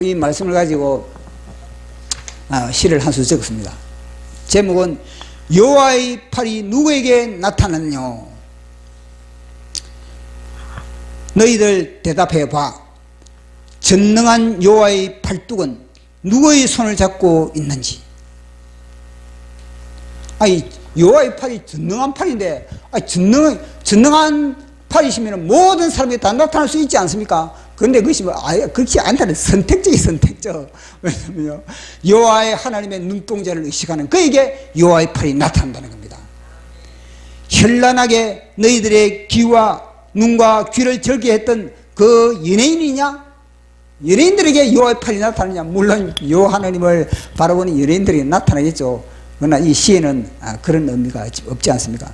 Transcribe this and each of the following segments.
이 말씀을 가지고 시를 한 수 적었습니다. 제목은 여호와의 팔이 누구에게 나타났뇨? 너희들 대답해 봐. 전능한 여호와의 팔뚝은 누구의 손을 잡고 있는지. 아니, 여호와의 팔이 전능한 팔인데, 전능한 팔이시면 모든 사람이 다 나타날 수 있지 않습니까? 그런데 그것이 그렇지 않다는 선택적. 왜냐면요, 여호와의 하나님의 눈동자를 의식하는 그에게 여호와의 팔이 나타난다는 겁니다. 현란하게 너희들의 귀와 눈과 귀를 절게 했던 그 연예인이냐? 연예인들에게 여호와의 팔이 나타나느냐? 물론 여호와 하나님을 바라보는 연예인들에게 나타나겠죠. 그러나 이 시에는 그런 의미가 없지 않습니까?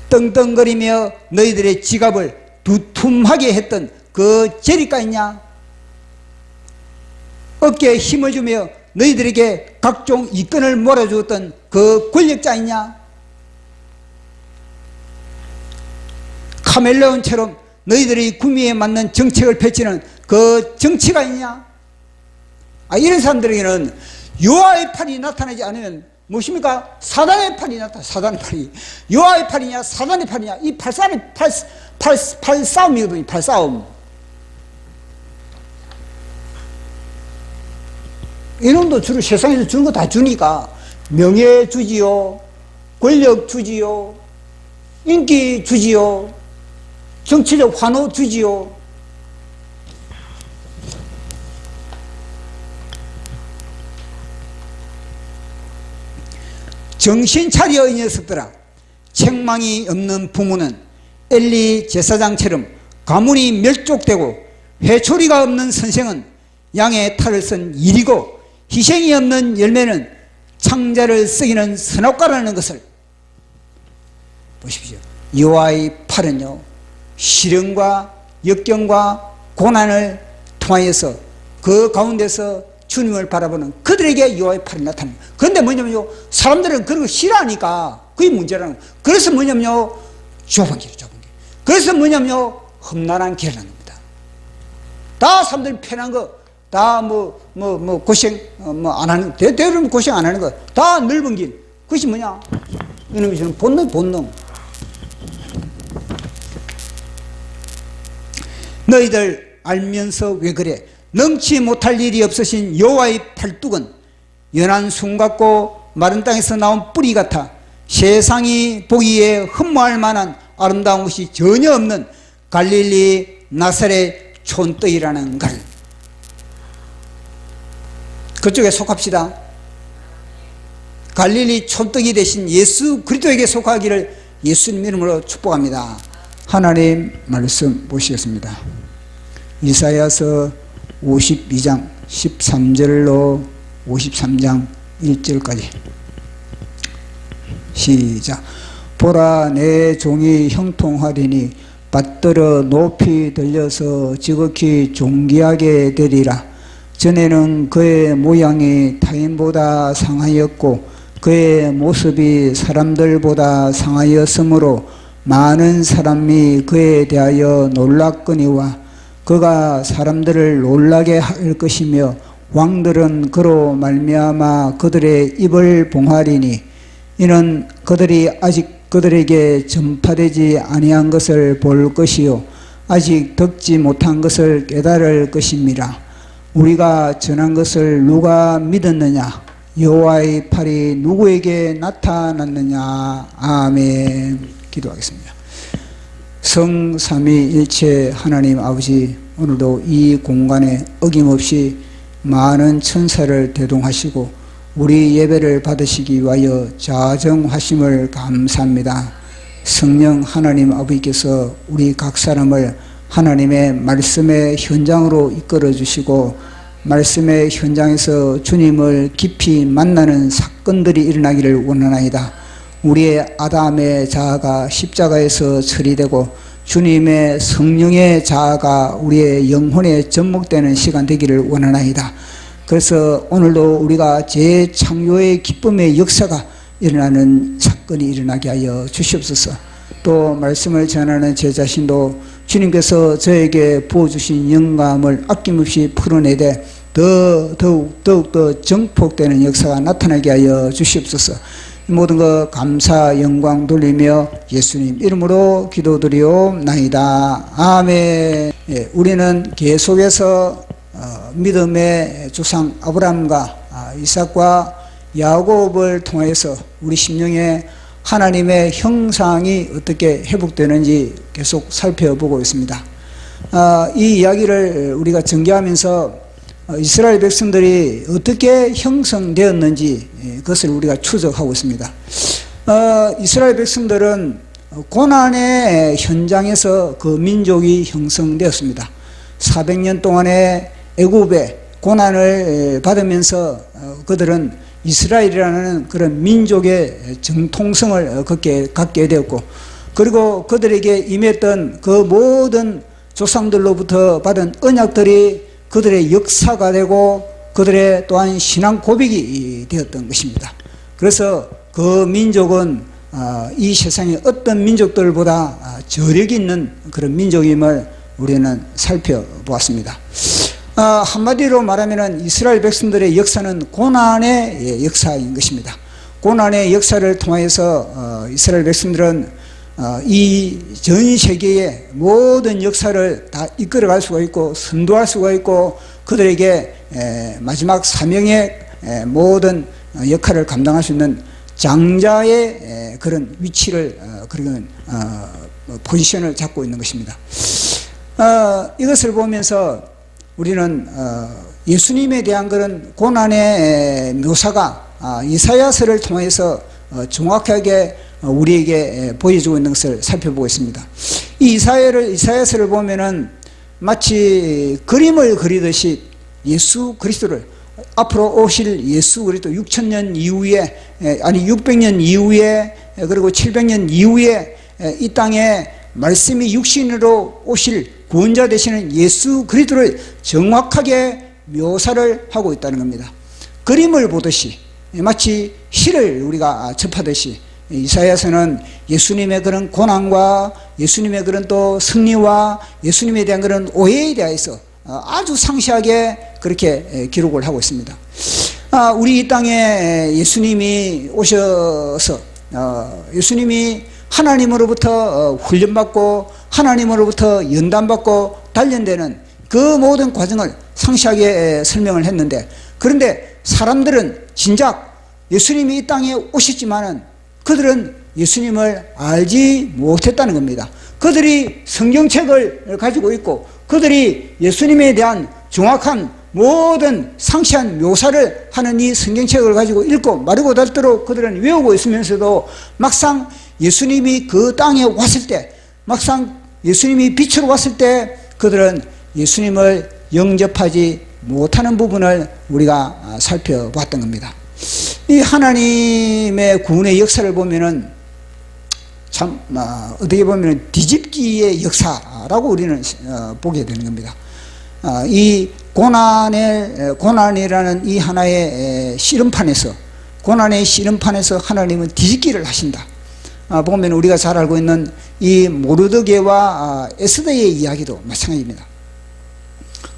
떵떵거리며 너희들의 지갑을 두툼하게 했던 그 재리가 있냐? 어깨에 힘을 주며 너희들에게 각종 이권을 몰아주었던 그 권력자 있냐? 카멜레온처럼 너희들의 구미에 맞는 정책을 펼치는 그 정치가 있냐? 이런 사람들에게는 여호와의 팔이 나타나지 않으면 무엇입니까? 사단의 팔이 나타나. 사단의 팔이 여호와의 팔이냐 사단의 팔이냐, 이 팔싸움이거든요. 팔싸움. 이놈도 주로 세상에서 주는 거 다 주니까 명예 주지요, 권력 주지요, 인기 주지요, 정치적 환호 주지요. 정신 차려 이 녀석들아. 책망이 없는 부모는 엘리 제사장처럼 가문이 멸족되고 회초리가 없는 선생은 양의 탈을 쓴 일이고 희생이 없는 열매는 창자를 썩이는 선악과라는 것을 보십시오. 여호와의 팔은요, 시련과 역경과 고난을 통하여서 그 가운데서 주님을 바라보는 그들에게 여호와의 팔이 나타납니다. 그런데 뭐냐면요, 사람들은 그런 거 싫어하니까 그게 문제라는 거예요. 그래서 뭐냐면요, 좁은 길. 그래서 뭐냐면요, 험난한 길이라는 겁니다. 다 사람들이 편한 거, 다 고생 안 하는, 대부분 고생 안 하는 거, 다 넓은 길. 그것이 뭐냐? 이놈이 저는 본능. 너희들 알면서 왜 그래? 넘지 못할 일이 없으신 여호와의 팔뚝은 연한 순 같고 마른 땅에서 나온 뿌리 같아 세상이 보기에 흠모할 만한 아름다운 것이 전혀 없는 갈릴리 나사렛 촌떡이라는 걸. 그쪽에 속합시다. 갈릴리 촌떡이 되신 예수 그리스도에게 속하기를 예수님 이름으로 축복합니다. 하나님 말씀 보시겠습니다. 이사야서 52장 13절로 53장 1절까지 시작. 보라, 내 종이 형통하리니 받들어 높이 들려서 지극히 존귀하게 되리라. 전에는 그의 모양이 타인보다 상하였고 그의 모습이 사람들보다 상하였으므로 많은 사람이 그에 대하여 놀랐거니와 그가 사람들을 놀라게 할 것이며 왕들은 그로 말미암아 그들의 입을 봉하리니 이는 그들이 아직 그들에게 전파되지 아니한 것을 볼 것이요 아직 듣지 못한 것을 깨달을 것입니다. 우리가 전한 것을 누가 믿었느냐? 여호와의 팔이 누구에게 나타났느냐? 아멘. 기도하겠습니다. 성삼위일체 하나님 아버지, 오늘도 이 공간에 어김없이 많은 천사를 대동하시고 우리 예배를 받으시기 위하여 자정하심을 감사합니다. 성령 하나님 아버지께서 우리 각 사람을 하나님의 말씀의 현장으로 이끌어 주시고 말씀의 현장에서 주님을 깊이 만나는 사건들이 일어나기를 원하나이다. 우리의 아담의 자아가 십자가에서 처리되고 주님의 성령의 자아가 우리의 영혼에 접목되는 시간 되기를 원하나이다. 그래서 오늘도 우리가 재창조의 기쁨의 역사가 일어나는 사건이 일어나게 하여 주시옵소서. 또 말씀을 전하는 제 자신도 주님께서 저에게 부어주신 영감을 아낌없이 풀어내되 더욱더 정폭되는 역사가 나타나게 하여 주시옵소서. 모든 것 감사 영광 돌리며 예수님 이름으로 기도드리옵나이다. 아멘. 예, 우리는 계속해서 믿음의 조상 아브라함과 이삭과 야곱을 통해서 우리 심령에 하나님의 형상이 어떻게 회복되는지 계속 살펴보고 있습니다. 이 이야기를 우리가 전개하면서 이스라엘 백성들이 어떻게 형성되었는지 그것을 우리가 추적하고 있습니다. 이스라엘 백성들은 고난의 현장에서 그 민족이 형성되었습니다. 400년 동안의 애굽의 고난을 받으면서 그들은 이스라엘이라는 그런 민족의 정통성을 갖게 되었고, 그리고 그들에게 임했던 그 모든 조상들로부터 받은 언약들이 그들의 역사가 되고 그들의 또한 신앙 고백이 되었던 것입니다. 그래서 그 민족은 이 세상의 어떤 민족들보다 저력이 있는 그런 민족임을 우리는 살펴보았습니다. 한마디로 말하면 이스라엘 백성들의 역사는 고난의 역사인 것입니다. 고난의 역사를 통해서 이스라엘 백성들은 이 전 세계의 모든 역사를 다 이끌어갈 수가 있고 선도할 수가 있고 그들에게 마지막 사명의 모든 역할을 감당할 수 있는 장자의 그런 위치를 그런 포지션을 잡고 있는 것입니다. 이것을 보면서 우리는 예수님에 대한 그런 고난의 묘사가 이사야서를 통해서 정확하게 우리에게 보여주고 있는 것을 살펴보고 있습니다. 이 이사야서를 보면은 마치 그림을 그리듯이 예수 그리스도를 앞으로 오실 예수 그리스도 6,000년 이후에 아니 600년 이후에 그리고 700년 이후에 이 땅에 말씀이 육신으로 오실 구원자 되시는 예수 그리스도를 정확하게 묘사를 하고 있다는 겁니다. 그림을 보듯이 마치 시를 우리가 접하듯이 이사야서는 예수님의 그런 고난과 예수님의 그런 또 승리와 예수님에 대한 그런 오해에 대해서 아주 상세하게 그렇게 기록을 하고 있습니다. 우리 이 땅에 예수님이 오셔서 예수님이 하나님으로부터 훈련받고 하나님으로부터 연단받고 단련되는 그 모든 과정을 상세하게 설명을 했는데, 그런데 사람들은 진작 예수님이 이 땅에 오셨지만은 그들은 예수님을 알지 못했다는 겁니다. 그들이 성경책을 가지고 있고 그들이 예수님에 대한 정확한 모든 상세한 묘사를 하는 이 성경책을 가지고 읽고 마르고 닳도록 그들은 외우고 있으면서도 막상 예수님이 그 땅에 왔을 때, 막상 예수님이 빛으로 왔을 때 그들은 예수님을 영접하지 못하는 부분을 우리가 살펴봤던 겁니다. 이 하나님의 구원의 역사를 보면은 참 어떻게 보면 뒤집기의 역사라고 우리는 보게 되는 겁니다. 이 고난이라는 이 하나의 씨름판에서, 고난의 씨름판에서 하나님은 뒤집기를 하신다. 보면 우리가 잘 알고 있는 이 모르드게와 에스더의 이야기도 마찬가지입니다.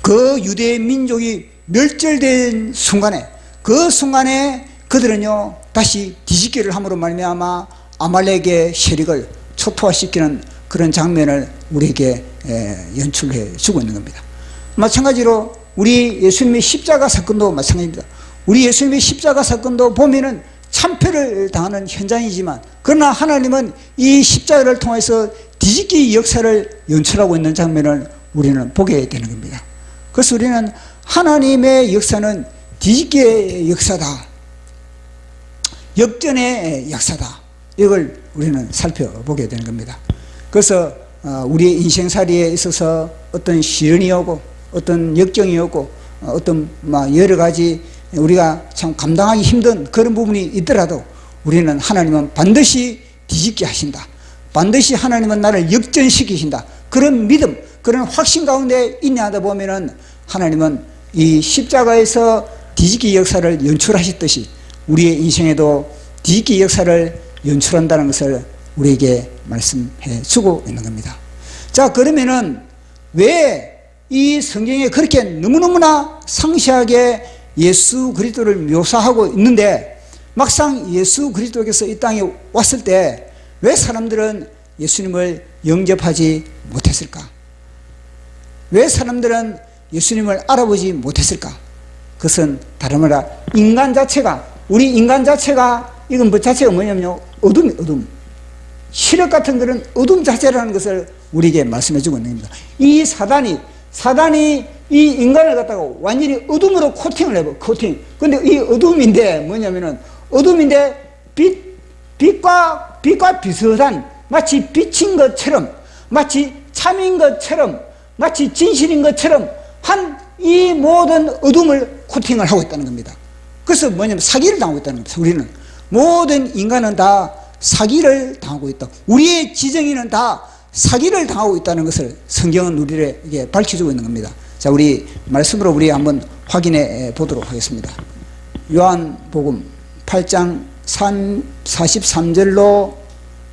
그 유대 민족이 멸절된 순간에, 그 순간에 그들은요 다시 뒤집기를 함으로 말미암아 아말렉의 세력을 초토화시키는 그런 장면을 우리에게 연출해 주고 있는 겁니다. 마찬가지로 우리 예수님의 십자가 사건도 마찬가지입니다. 우리 예수님의 십자가 사건도 보면은 참패를 당하는 현장이지만, 그러나 하나님은 이 십자가를 통해서 뒤집기 역사를 연출하고 있는 장면을 우리는 보게 되는 겁니다. 그래서 우리는 하나님의 역사는 뒤집기의 역사다, 역전의 역사다, 이걸 우리는 살펴보게 되는 겁니다. 그래서 우리의 인생살이에 있어서 어떤 시련이 오고 어떤 역경이 오고 어떤 여러 가지 우리가 참 감당하기 힘든 그런 부분이 있더라도 우리는 하나님은 반드시 뒤집게 하신다, 반드시 하나님은 나를 역전시키신다, 그런 믿음, 그런 확신 가운데 있냐 하다 보면은 하나님은 이 십자가에서 뒤집기 역사를 연출하셨듯이 우리의 인생에도 뒤집기 역사를 연출한다는 것을 우리에게 말씀해 주고 있는 겁니다. 자, 그러면은 왜 이 성경에 그렇게 너무너무나 상세하게 예수 그리스도를 묘사하고 있는데 막상 예수 그리스도께서 이 땅에 왔을 때 왜 사람들은 예수님을 영접하지 못했을까? 왜 사람들은 예수님을 알아보지 못했을까? 그것은 다른 말로 인간 자체가, 우리 인간 자체가, 이건 뭐 자체가 뭐냐면요, 어둠. 시력 같은 그런 어둠 자체라는 것을 우리에게 말씀해 주고 있는 겁니다. 이 사단이 이 인간을 갖다가 완전히 어둠으로 코팅을 해버, 코팅. 근데 이 어둠인데 뭐냐면은, 어둠인데 빛과 비슷한, 마치 빛인 것처럼, 마치 참인 것처럼, 마치 진실인 것처럼 한 이 모든 어둠을 코팅을 하고 있다는 겁니다. 그래서 뭐냐면 사기를 당하고 있다는 겁니다. 우리는 모든 인간은 다 사기를 당하고 있다. 우리의 지정인은 다 사기를 당하고 있다는 것을 성경은 우리에게 밝혀주고 있는 겁니다. 자, 우리 말씀으로 우리 한번 확인해 보도록 하겠습니다. 요한복음 8장 43절로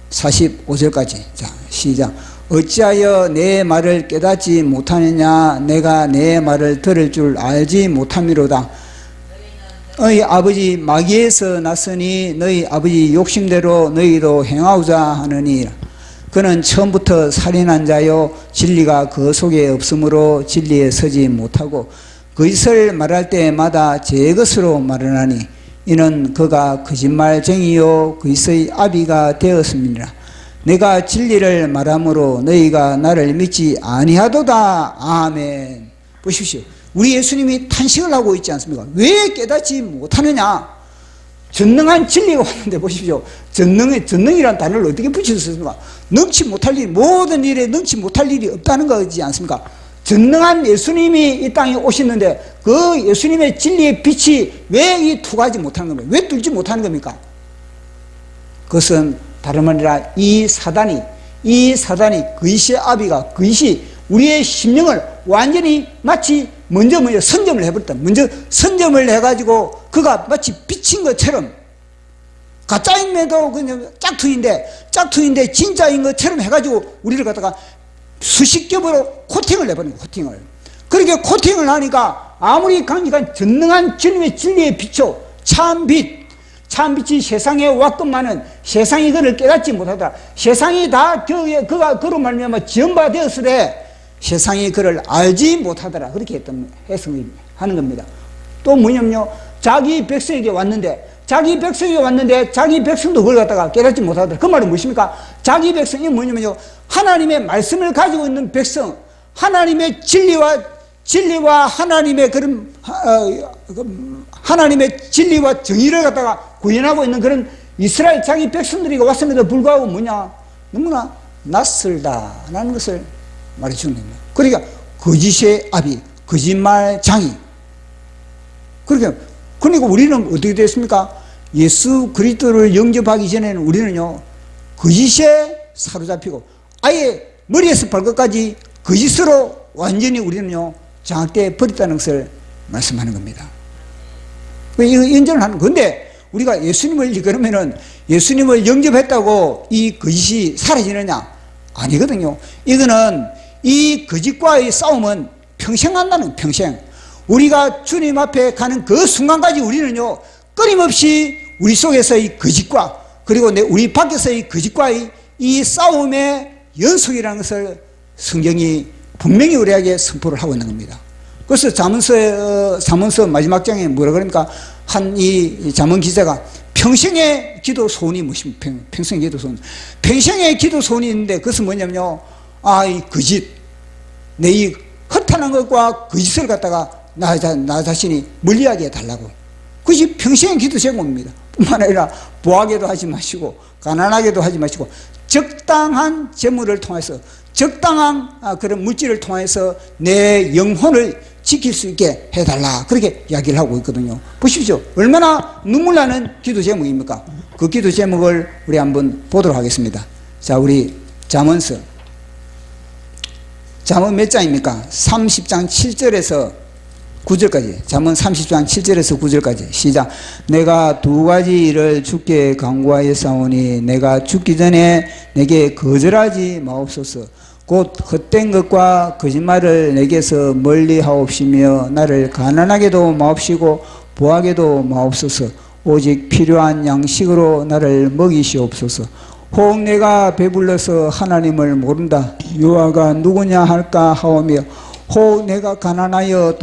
45절까지. 자, 시작. 어찌하여 내 말을 깨닫지 못하느냐? 내가 내 말을 들을 줄 알지 못함이로다. 너희 아버지 마귀에서 났으니 너희 아버지 욕심대로 너희도 행하고자 하느니라. 그는 처음부터 살인한 자요 진리가 그 속에 없으므로 진리에 서지 못하고 거짓을 말할 때마다 제 것으로 말하나니 이는 그가 거짓말쟁이요 거짓의 아비가 되었음이니라. 내가 진리를 말함으로 너희가 나를 믿지 아니하도다. 아멘. 보십시오. 우리 예수님이 탄식을 하고 있지 않습니까? 왜 깨닫지 못하느냐? 전능한 진리가 왔는데 보십시오. 전능이란 단어를 어떻게 붙이셨습니까? 능치 못할 일, 모든 일에 능치 못할 일이 없다는 거지 않습니까? 전능한 예수님이 이 땅에 오셨는데 그 예수님의 진리의 빛이 왜 이 투과하지 못하는 겁니까? 왜 뚫지 못하는 겁니까? 그것은 다름 아니라 이 사단이 거짓의 아비가 거짓이 우리의 심령을 완전히 마치 먼저 선점을 해버렸다. 먼저 선점을 해가지고 그가 마치 비친 것처럼 가짜임에도 그냥 짝퉁인데 진짜인 것처럼 해가지고 우리를 갖다가 수십 겹으로 코팅을 해버린 거예요. 코팅을. 그렇게 코팅을 하니까 아무리 강력한 전능한 주님의 진리의 빛이요 참빛이 세상에 왔건만은 세상이 그를 깨닫지 못하더라. 세상이 다 그가 그로 말미암아 지음바 되었으되 세상이 그를 알지 못하더라. 그렇게 하는 겁니다. 또 뭐냐면요, 자기 백성에게 왔는데 자기 백성도 그걸 갖다가 깨닫지 못하더라. 그 말은 무엇입니까? 자기 백성이 뭐냐면요, 하나님의 말씀을 가지고 있는 백성, 하나님의 진리와 하나님의 그런 하나님의 진리와 정의를 갖다가 구현하고 있는 그런 이스라엘 자기 백성들이 왔음에도 불구하고 뭐냐, 너무나 낯설다라는 것을 말해주는 겁니다. 그러니까 거짓의 아비, 거짓말장이. 그러니까 우리는 어떻게 됐습니까? 예수 그리스도를 영접하기 전에는 우리는요, 거짓에 사로잡히고 아예 머리에서 발끝까지 거짓으로 완전히 우리는요 장악돼 버렸다는 것을 말씀하는 겁니다. 이거 인정을 하는 건데, 우리가 그러면은 예수님을 영접했다고 이 거짓이 사라지느냐? 아니거든요. 이거는 이 거짓과의 싸움은 평생 한다는, 평생. 우리가 주님 앞에 가는 그 순간까지 우리는요, 끊임없이 우리 속에서의 거짓과, 그리고 우리 밖에서의 거짓과의 이 싸움의 연속이라는 것을 성경이 분명히 우리에게 선포를 하고 있는 겁니다. 그래서 잠언서 마지막 장에 뭐라 그러니까, 이 잠언 기자가 평생의 기도 소원이 무엇입니까? 평생의 기도 소원. 평생의 기도 소원이 있는데 그것은 뭐냐면요, 이 거짓, 내 이 허탄한 것과 거짓을 갖다가 나 자신이 멀리하게 해달라고. 그것이 평생의 기도 제목입니다. 뿐만 아니라 부하게도 하지 마시고 가난하게도 하지 마시고 적당한 재물을 통해서, 적당한 그런 물질을 통해서 내 영혼을 지킬 수 있게 해달라. 그렇게 이야기를 하고 있거든요. 보십시오. 얼마나 눈물 나는 기도 제목입니까? 그 기도 제목을 우리 한번 보도록 하겠습니다. 자, 우리 잠언 몇 장입니까? 30장 7절에서 9절까지. 잠언 30장 7절에서 9절까지. 시작. 내가 두 가지 일을 주께 간구하였사오니 내가 죽기 전에 내게 거절하지 마옵소서. 곧 헛된 것과 거짓말을 내게서 멀리 하옵시며 나를 가난하게도 마옵시고 부하게도 마옵소서. 오직 필요한 양식으로 나를 먹이시옵소서. 혹 내가 배불러서 하나님을 모른다. 여호와가 누구냐 할까 하오며 혹 내가 가난하여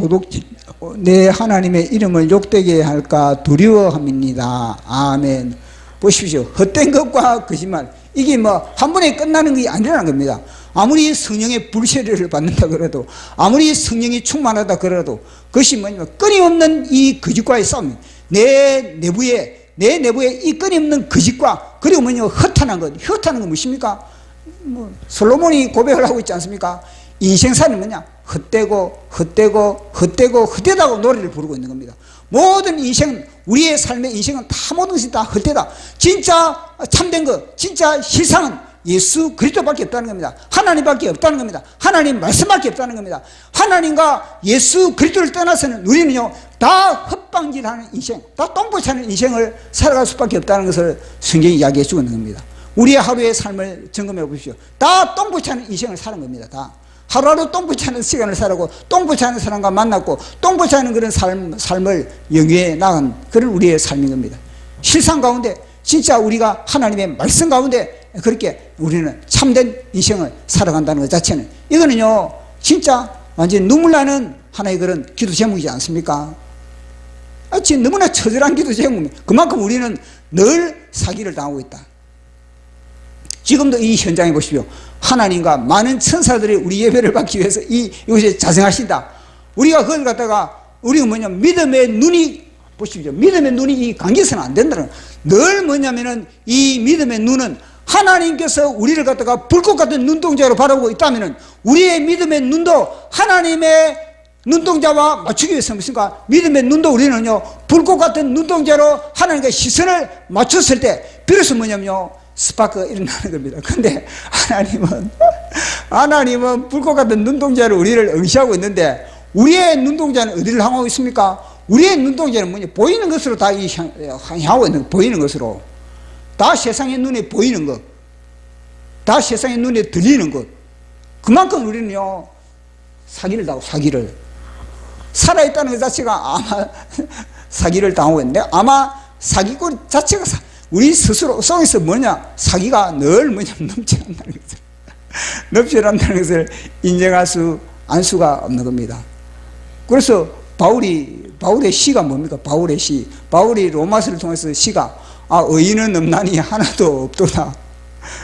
내 하나님의 이름을 욕되게 할까 두려워함입니다. 아멘. 보십시오. 헛된 것과 거짓말, 이게 뭐 한 번에 끝나는 게 아니라는 겁니다. 아무리 성령의 불세례를 받는다 그래도, 아무리 성령이 충만하다 그래도 그것이 뭐냐면 끊임없는 이 거짓과의 싸움, 내 내부에 이 끊임없는 거짓과, 그리고 뭐냐면 허탄한 것. 허탄한 건 무엇입니까? 뭐 솔로몬이 고백을 하고 있지 않습니까? 인생살이 뭐냐? 헛되다고 노래를 부르고 있는 겁니다. 모든 인생, 우리의 삶의 인생은 다 모든 것이 다 헛되다. 진짜 참된 것, 진짜 실상은 예수 그리스도밖에 없다는 겁니다. 하나님밖에 없다는 겁니다. 하나님 말씀밖에 없다는 겁니다. 하나님과 예수 그리스도를 떠나서는 우리는요, 다 헛방질하는 인생, 다 똥꼬차는 인생을 살아갈 수밖에 없다는 것을 성경이 이야기해 주고 있는 겁니다. 우리의 하루의 삶을 점검해 보십시오. 다 똥꼬차는 인생을 사는 겁니다. 다 하루하루 똥꼬차는 시간을 살았고, 똥꼬차는 사람과 만났고, 똥꼬차는 그런 삶을 영위해 나간 그런 우리의 삶인 겁니다. 실상 가운데 진짜 우리가 하나님의 말씀 가운데 그렇게 우리는 참된 인생을 살아간다는 것 자체는, 이거는요 진짜 완전 눈물 나는 하나의 그런 기도 제목이지 않습니까? 지금 너무나 처절한 기도 제목입니다. 그만큼 우리는 늘 사기를 당하고 있다. 지금도 이 현장에 보십시오. 하나님과 많은 천사들이 우리 예배를 받기 위해서 이곳에 자생하신다. 우리가 그걸 갖다가, 우리가 뭐냐면 믿음의 눈이, 보십시오. 믿음의 눈이 이 감겨서는 안 된다는 거예요. 늘 뭐냐면은 이 믿음의 눈은 하나님께서 우리를 갖다가 불꽃 같은 눈동자로 바라보고 있다면은 우리의 믿음의 눈도 하나님의 눈동자와 맞추기 위해서 무엇인가? 믿음의 눈도 우리는요, 불꽃 같은 눈동자로 하나님과 시선을 맞췄을 때 비로소 뭐냐면요, 스파크가 일어나는 겁니다. 근데 하나님은 불꽃 같은 눈동자로 우리를 응시하고 있는데, 우리의 눈동자는 어디를 향하고 있습니까? 우리의 눈동자는 뭐냐? 보이는 것으로 다 향하고 있는 거, 보이는 것으로. 다 세상의 눈에 보이는 것, 다 세상의 눈에 들리는 것. 그만큼 우리는요, 사기를 당하고, 사기를. 살아있다는 것 자체가 아마 사기를 당하고 있는데, 아마 사기꾼 자체가 우리 스스로 속에서 뭐냐? 사기가 늘 뭐냐면 넘쳐난다는 것을, 넘쳐난다는 것을 인정할 안 수가 없는 겁니다. 그래서 바울의 시가 뭡니까? 바울의 시. 바울이 로마서를 통해서 시가, 의인은 없나니 하나도 없도다.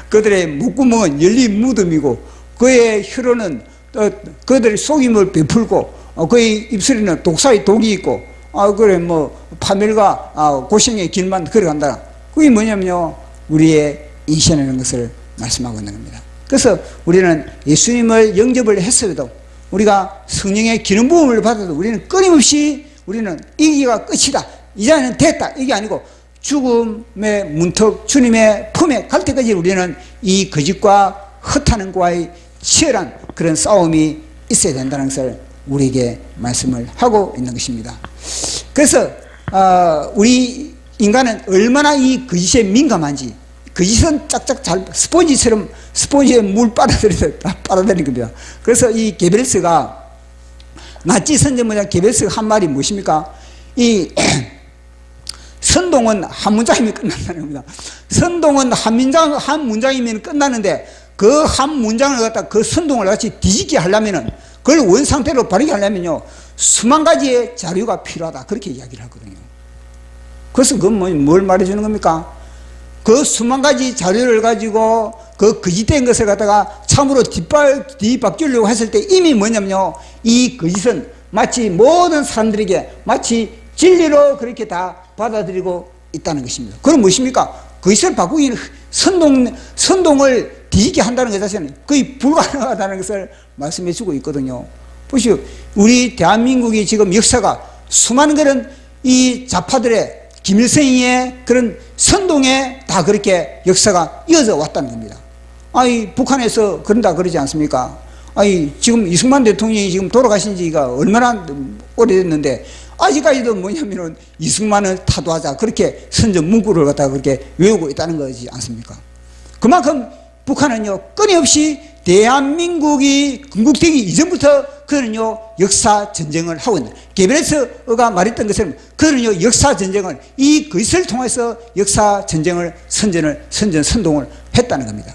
그들의 목구멍은 열린 무덤이고 그의 혀로는 그들의 속임을 베풀고 그의 입술에는 독사의 독이 있고 그래 뭐 파멸과 고생의 길만 걸어간다. 그게 뭐냐면요, 우리의 인생이라는 것을 말씀하고 있는 겁니다. 그래서 우리는 예수님을 영접을 했어도, 우리가 성령의 기름 부음을 받아도 우리는 끊임없이 우리는 이기가 끝이다, 이제는 됐다, 이게 아니고 죽음의 문턱, 주님의 품에 갈 때까지 우리는 이 거짓과 헛하는 과의 치열한 그런 싸움이 있어야 된다는 것을 우리에게 말씀을 하고 있는 것입니다. 그래서 우리 인간은 얼마나 이 거짓에 민감한지, 거짓은 짝짝 잘 스폰지처럼 스폰지에 물 빨아들이는 겁니다. 그래서 이 게벨스가, 나치 선전문장 게벨스가 한 말이 무엇입니까? 이 선동은 한 문장이면 끝난다는 겁니다. 선동은 한 문장이면 끝나는데, 그 한 문장을 갖다 그 선동을 같이 뒤집게 하려면은, 그걸 원상태로 바르게 하려면요, 수만 가지의 자료가 필요하다, 그렇게 이야기를 하거든요. 그래서 그건 뭘 말해주는 겁니까? 그 수만 가지 자료를 가지고 그 거짓된 것을 갖다가 참으로 뒤바뀌려고 했을 때 이미 뭐냐면요, 이 거짓은 마치 모든 사람들에게 마치 진리로 그렇게 다 받아들이고 있다는 것입니다. 그럼 무엇입니까? 거짓을 바꾸기는 선동을 뒤집게 한다는 것 자체는 거의 불가능하다는 것을 말씀해 주고 있거든요. 보시오, 우리 대한민국이 지금 역사가 수많은 그런 이 좌파들의, 김일성의 그런 선동에 다 그렇게 역사가 이어져 왔다는 겁니다. 북한에서 그런다 그러지 않습니까? 지금 이승만 대통령이 지금 돌아가신 지가 얼마나 오래됐는데, 아직까지도 뭐냐면은 이승만을 타도하자, 그렇게 선전 문구를 갖다가 그렇게 외우고 있다는 거지 않습니까? 그만큼 북한은요, 끊임없이 대한민국이 건국되기 이전부터 그는요 역사 전쟁을 하고 있는, 게베르스가 말했던 것처럼 그는요 역사 전쟁을, 이 것을 통해서 역사 전쟁을 선동을 했다는 겁니다.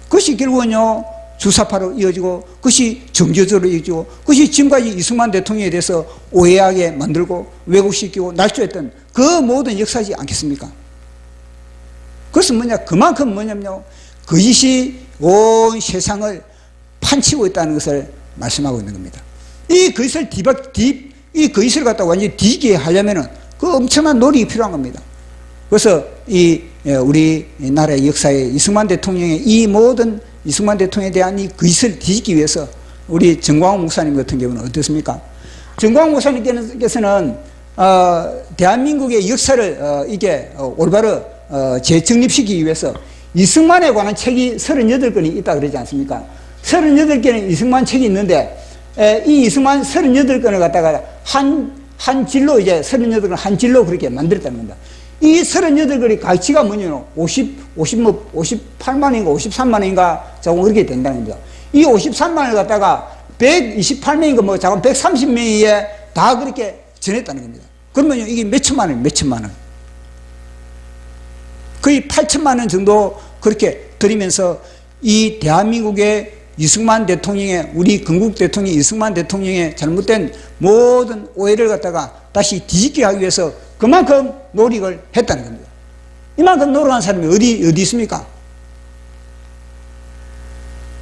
그것이 결국은요 주사파로 이어지고, 그것이 정교조로 이어지고, 그것이 지금까지 이승만 대통령에 대해서 오해하게 만들고 왜곡시키고 날조했던 그 모든 역사지 않겠습니까? 그것은 뭐냐, 그만큼 뭐냐면요 거짓이 온 세상을 판치고 있다는 것을 말씀하고 있는 겁니다. 이 거짓을 이 거짓을 갖다 완전히 뒤지게 하려면은 그 엄청난 노력이 필요한 겁니다. 그래서 우리 나라의 역사에 이승만 대통령의 이 모든 이승만 대통령에 대한 이 거짓을 뒤집기 위해서 우리 정광훈 목사님 같은 경우는 어떻습니까? 정광훈 목사님께서는 대한민국의 역사를 이게 올바로 재정립시키기 위해서 이승만에 관한 책이 38권이 있다 그러지 않습니까? 38개는 이승만 책이 있는데, 이 이승만 38권을 갖다가 한 질로, 이제 38권 한 질로 그렇게 만들었다는 겁니다. 이 38권의 가치가 뭐냐면 58만인가 53만인가 조금 그렇게 된다는 겁니다. 이 53만을 갖다가 128명인가 뭐 자금 130명에 다 그렇게 전했다는 겁니다. 그러면 이게 몇천만 원, 몇천만 원. 거의 8천만 원 정도 그렇게 들이면서 이 대한민국의 이승만 대통령의, 우리 건국 대통령 이승만 대통령의 잘못된 모든 오해를 갖다가 다시 뒤집게 하기 위해서 그만큼 노력을 했다는 겁니다. 이만큼 노력한 사람이 어디 있습니까?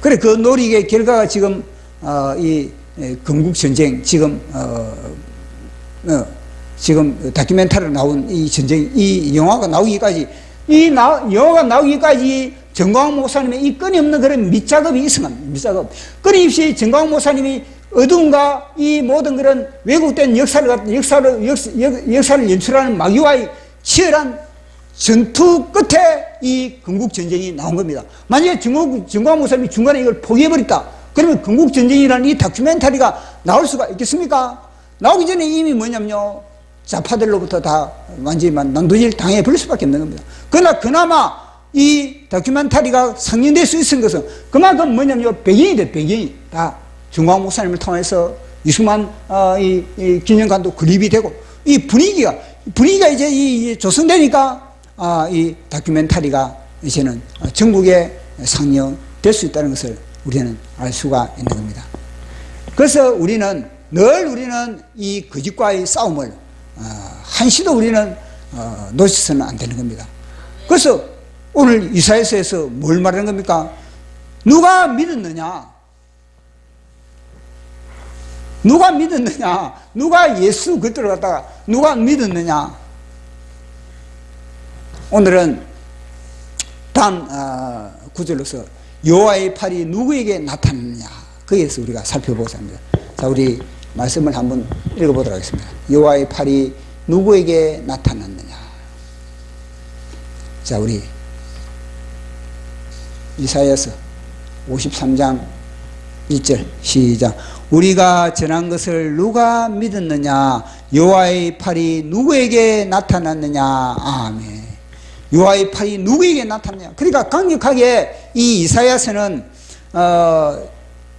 그래, 그 노력의 결과가 지금 이 건국전쟁, 지금 다큐멘터리로 나온 이 전쟁, 이 영화가 나오기까지, 영화가 나오기까지 정광훈 목사님의 이 끊임없는 그런 밑작업이 있으면, 밑작업. 끊임없이 정광훈 목사님이 어둠과 이 모든 그런 왜곡된 역사를 연출하는 마귀와의 치열한 전투 끝에 이 건국전쟁이 나온 겁니다. 만약에 정광훈 목사님이 중간에 이걸 포기해버렸다, 그러면 건국전쟁이라는 이 다큐멘터리가 나올 수가 있겠습니까? 나오기 전에 이미 뭐냐면요, 좌파들로부터 다 완전히 난도질 당해버릴 수밖에 없는 겁니다. 그러나 그나마 이 다큐멘터리가 상영될 수 있는 것은 그만큼 뭐냐면요, 배경이 다 정광훈 목사님을 통해서 이승만 이 기념관도 건립이 되고, 이 분위기가 이제 이 조성되니까 이 다큐멘터리가 이제는 전국에 상영될 수 있다는 것을 우리는 알 수가 있는 겁니다. 그래서 우리는 이 거짓과의 싸움을 한시도 우리는 놓치서는 안 되는 겁니다. 그래서 오늘 이사야서에서 뭘 말하는 겁니까? 누가 믿었느냐? 누가 믿었느냐? 누가 예수 그리스도를 갖다가 누가 믿었느냐? 오늘은 다음 구절로서 여호와의 팔이 누구에게 나타났느냐, 거기에서 우리가 살펴보고자 합니다. 자, 우리 말씀을 한번 읽어보도록 하겠습니다. 여호와의 팔이 누구에게 나타났느냐. 자, 우리 이사야서 53장 1절 시작. 우리가 전한 것을 누가 믿었느냐? 여호와의 팔이 누구에게 나타났느냐? 아멘. 여호와의 팔이 누구에게 나타났느냐? 그러니까 강력하게 이 이사야서는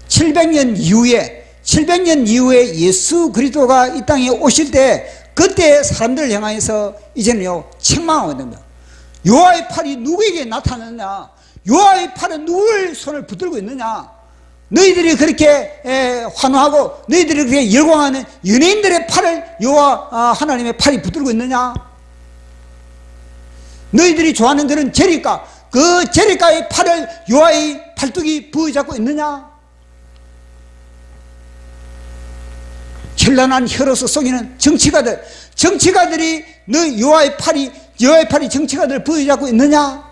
700년 이후에 예수 그리스도가 이 땅에 오실 때, 그때 사람들을 향해서 이제는요 책망하고 있는 겁니다. 여호와의 팔이 누구에게 나타났느냐? 여호와의 팔은 누굴 손을 붙들고 있느냐? 너희들이 그렇게 환호하고 너희들이 그렇게 열광하는 연예인들의 팔을 여호와 하나님의 팔이 붙들고 있느냐? 너희들이 좋아하는 그런 제리가, 그 제리가의 팔을 여호와의 팔뚝이 부여잡고 있느냐? 현란한 혀로서 속이는 정치가들이 너 여호와의 팔이 정치가들을 부여잡고 있느냐?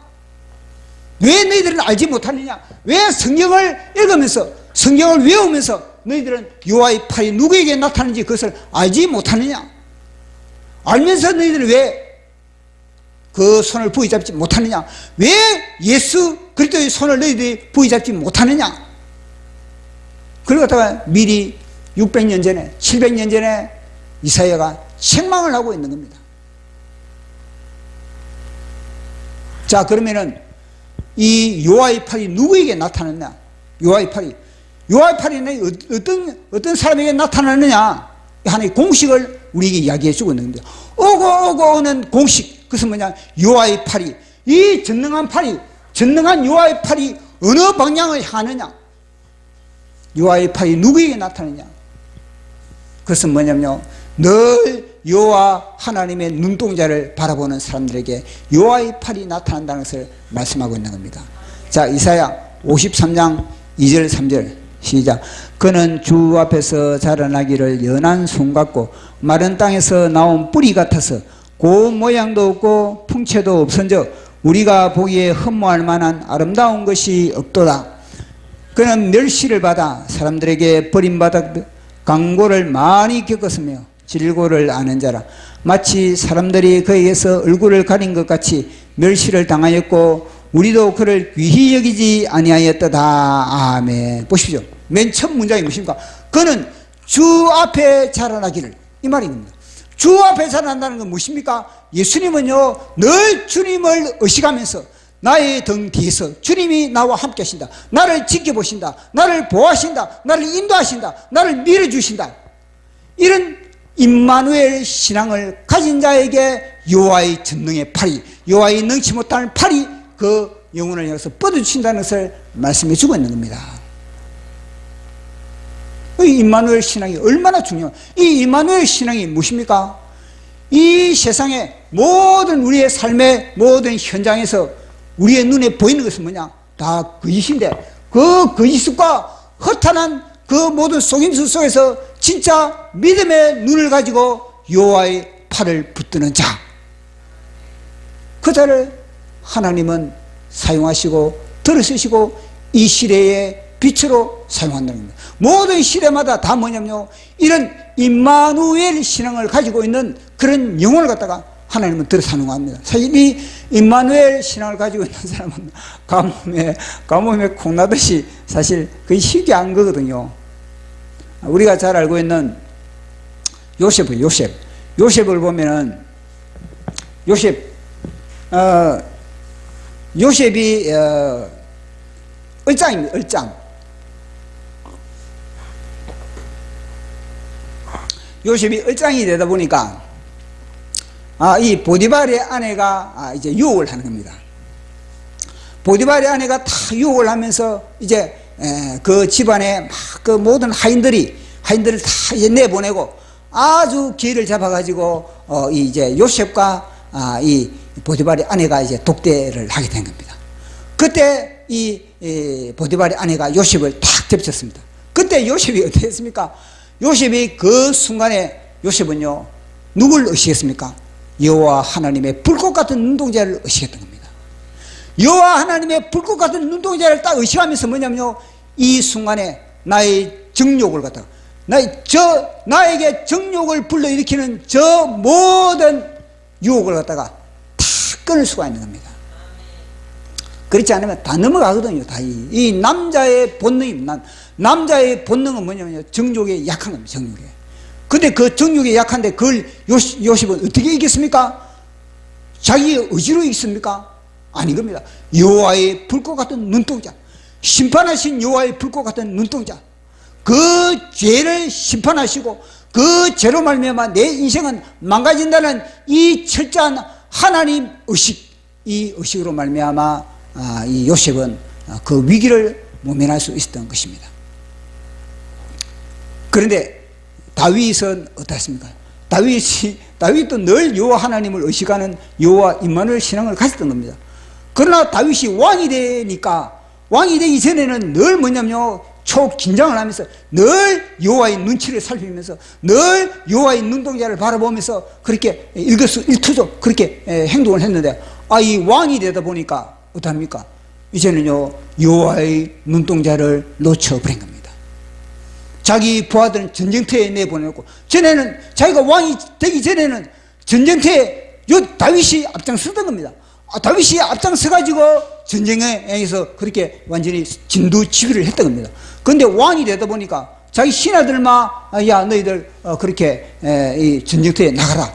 왜 너희들은 알지 못하느냐? 왜 성경을 읽으면서, 성경을 외우면서 너희들은 여호와의 팔이 누구에게 나타나는지 그것을 알지 못하느냐? 알면서 너희들은 왜 그 손을 부여잡지 못하느냐? 왜 예수 그리스도의 손을 너희들이 부여잡지 못하느냐? 그걸 갖다가 미리 600년 전에, 700년 전에 이사야가 책망을 하고 있는 겁니다. 자, 그러면은 이 여호와의 팔이 누구에게 나타났냐? 여호와의 팔이. 여호와의 팔이 어떤 사람에게 나타나느냐? 하나의 공식을 우리에게 이야기해 주고 있는데, 오고 오는 공식. 그것은 뭐냐? 여호와의 팔이, 이 전능한 팔이, 전능한 여호와의 팔이 어느 방향을 향하느냐? 여호와의 팔이 누구에게 나타나느냐? 그것은 뭐냐면요, 늘 여호와 하나님의 눈동자를 바라보는 사람들에게 여호와의 팔이 나타난다는 것을 말씀하고 있는 겁니다. 자, 이사야 53장 2절 3절 시작. 그는 주 앞에서 자라나기를 연한 손 같고 마른 땅에서 나온 뿌리 같아서 고운 모양도 없고 풍채도 없은즉 우리가 보기에 흠모할 만한 아름다운 것이 없도다. 그는 멸시를 받아 사람들에게 버림받아 강고를 많이 겪었으며 질고를 아는 자라. 마치 사람들이 그에게서 얼굴을 가린 것 같이 멸시를 당하였고 우리도 그를 귀히 여기지 아니하였도다. 아멘. 보십시오. 맨 첫 문장이 무엇입니까? 그는 주 앞에 자라나기를, 이 말입니다. 주 앞에 자라난다는 건 무엇입니까? 예수님은요, 늘 주님을 의식하면서 나의 등 뒤에서 주님이 나와 함께 하신다, 나를 지켜보신다, 나를 보호하신다, 나를 인도하신다, 나를 밀어주신다, 이런 임마누엘 신앙을 가진 자에게 여호와의 전능의 팔이, 여호와의 능치 못하는 팔이 그 영혼을 향해서 뻗어주신다는 것을 말씀해 주고 있는 겁니다. 이 임마누엘 신앙이 얼마나 중요한, 이 임마누엘 신앙이 무엇입니까? 이 세상의 모든 우리의 삶의 모든 현장에서 우리의 눈에 보이는 것은 뭐냐? 다 거짓인데, 그 거짓과 허탄한 그 모든 속임수 속에서 진짜 믿음의 눈을 가지고 여호와의 팔을 붙드는 자, 그 자를 하나님은 사용하시고 들으시고 이 시대의 빛으로 사용한다는 겁니다. 모든 시대마다 다 뭐냐면요, 이런 임마누엘 신앙을 가지고 있는 그런 영혼을 갖다가 하나님은 들어 사용합니다. 사실 이 임마누엘 신앙을 가지고 있는 사람은 가뭄에 콩나듯이 사실 그게 쉽게 안 거거든요. 우리가 잘 알고 있는 요셉을 보면은 요셉이 얼짱입니다. 얼짱. 요셉이 얼짱이 되다 보니까 이 보디발의 아내가 이제 유혹을 하는 겁니다. 보디발의 아내가 다 유혹을 하면서 이제 그 집안에 막 그 모든 하인들을 다 이제 내보내고 아주 기회를 잡아가지고 이제 요셉과 이 보디발의 아내가 이제 독대를 하게 된 겁니다. 그때 이 보디발의 아내가 요셉을 탁 덮쳤습니다. 그때 요셉이 어떻게 했습니까? 요셉이 그 순간에 요셉은요, 누굴 의식했습니까? 여호와 하나님의 불꽃 같은 눈동자를 의식했던 겁니다. 여호와 하나님의 불꽃 같은 눈동자를 딱 의식하면서 뭐냐면요, 이 순간에 나의 정욕을 갖다가 나에게 정욕을 불러일으키는 저 모든 유혹을 갖다가 다 끊을 수가 있는 겁니다. 그렇지 않으면 다 넘어가거든요. 다 이 남자의 본능입니다. 남자의 본능은 뭐냐면요, 정욕에 약한 겁니다. 정욕에. 근데 그 정욕에 약한데 그걸 요셉은 어떻게 이겼습니까? 자기의 의지로 이겼습니까? 아닌 겁니다. 여호와의 불꽃 같은 눈동자, 심판하신 여호와의 불꽃 같은 눈동자, 그 죄를 심판하시고 그 죄로 말미암아 내 인생은 망가진다는 이 철저한 하나님 의식, 이 의식으로 말미암아 이 요셉은 그 위기를 모면할 수 있었던 것입니다. 그런데 다윗은 어떻습니까? 다윗도 늘 여호와 하나님을 의식하는 여호와 임마누엘 신앙을 가졌던 겁니다. 그러나 다윗이 왕이 되니까, 왕이 되기 전에는 늘 뭐냐면요, 초긴장을 하면서 늘 여호와의 눈치를 살피면서 늘 여호와의 눈동자를 바라보면서 그렇게 일거수일투족 그렇게 행동을 했는데, 이 왕이 되다 보니까 어떡합니까? 이제는요, 여호와의 눈동자를 놓쳐버린 겁니다. 자기 부하들은 전쟁터에 내보내고, 전에는 자기가 왕이 되기 전에는 전쟁터에 다윗이 앞장서던 겁니다. 다윗이 앞장서가지고 전쟁에서 그렇게 완전히 진두지휘를 했던 겁니다. 그런데 왕이 되다 보니까 자기 신하들만 야, 너희들 그렇게 이 전쟁터에 나가라.